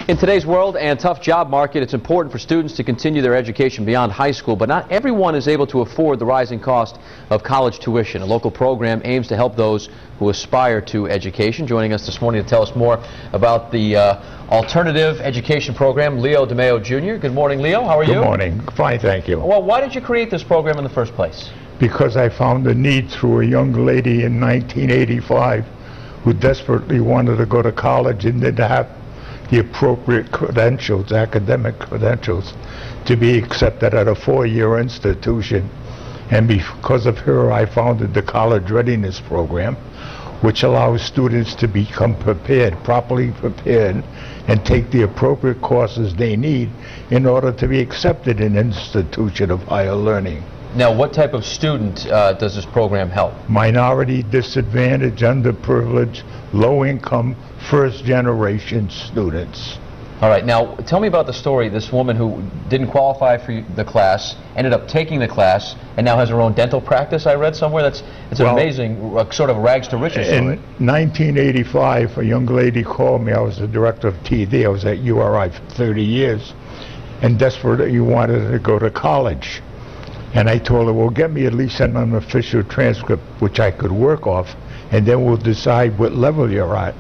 In today's world and tough job market, it's important for students to continue their education beyond high school, but not everyone is able to afford the rising cost of college tuition. A local program aims to help those who aspire to education. Joining us this morning to tell us more about the alternative education program, Leo DiMaio Jr. Good morning, Leo. How are you? Good morning. Fine, thank you. Well, why did you create this program in the first place? Because I found a need through a young lady in 1985 who desperately wanted to go to college and didn't have the appropriate credentials, academic credentials, to be accepted at a four-year institution. And because of her, I founded the College Readiness Program, which allows students to become prepared, properly prepared, and take the appropriate courses they need in order to be accepted in an institution of higher learning. Now, what type of student does this program help? Minority, disadvantaged, underprivileged, low-income, first-generation students. All right, now tell me about the story. This woman who didn't qualify for the class ended up taking the class and now has her own dental practice. I read somewhere it's an amazing sort of rags to riches story. In 1985, a young lady called me. I was the director of TD. I was at URI for 30 years, and desperately wanted to go to college. And I told her, well, get me at least an unofficial transcript which I could work off, and then we'll decide what level you're at.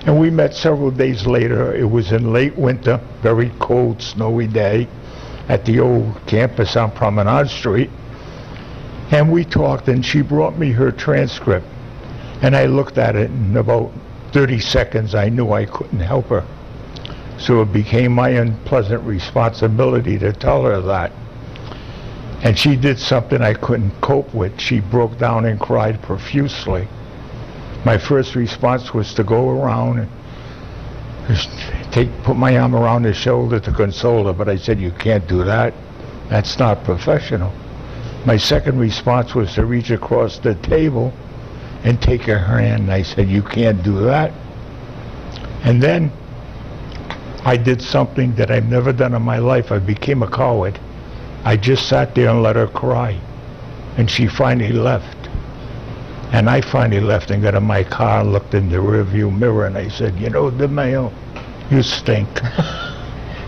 And we met several days later. It was in late winter, very cold, snowy day, at the old campus on Promenade Street. And we talked, and she brought me her transcript. And I looked at it, and in about 30 seconds, I knew I couldn't help her. So it became my unpleasant responsibility to tell her that. And she did something I couldn't cope with. She broke down and cried profusely. My first response was to go around and put my arm around her shoulder to console her, but I said, you can't do that. That's not professional. My second response was to reach across the table and take her hand, and I said, you can't do that. And then I did something that I've never done in my life. I became a coward. I just sat there and let her cry, and she finally left. And I finally left and got in my car and looked in the rearview mirror, and I said, you know, DiMaio, you stink.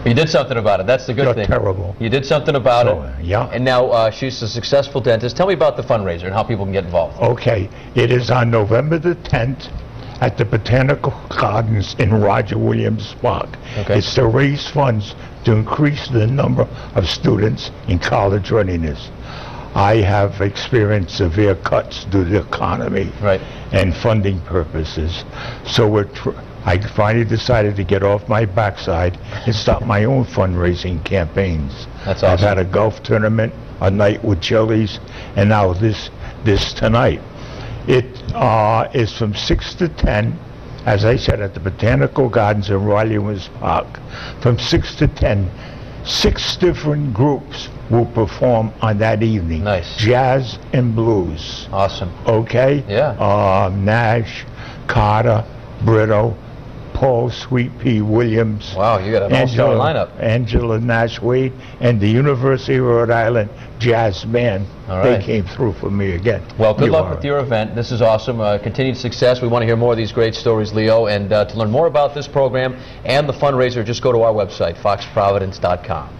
You did something about it. That's the good thing. You're terrible. You did something about it. Yeah. And now she's a successful dentist. Tell me about the fundraiser and how people can get involved. Okay. It is on November the 10th at the Botanical Gardens in Roger Williams Park. Okay. It's to raise funds to increase the number of students in college readiness. I have experienced severe cuts due to the economy and funding purposes. So I finally decided to get off my backside and start my own fundraising campaigns. That's awesome. I've had a golf tournament, a night with Chili's, and now this tonight. It is from 6 to 10, as I said, at the Botanical Gardens in Roger Williams Park. From 6 to 10, 6 different groups will perform on that evening. Nice. Jazz and blues. Awesome. Okay? Yeah. Nash, Carter, Brito, Paul Sweet Pea Williams. Wow, you got an all-star lineup. Angela Nash Wade, and the University of Rhode Island Jazz Band. All right. They came through for me again. Well, good luck with your event. This is awesome. Continued success. We want to hear more of these great stories, Leo. And to learn more about this program and the fundraiser, just go to our website, foxprovidence.com.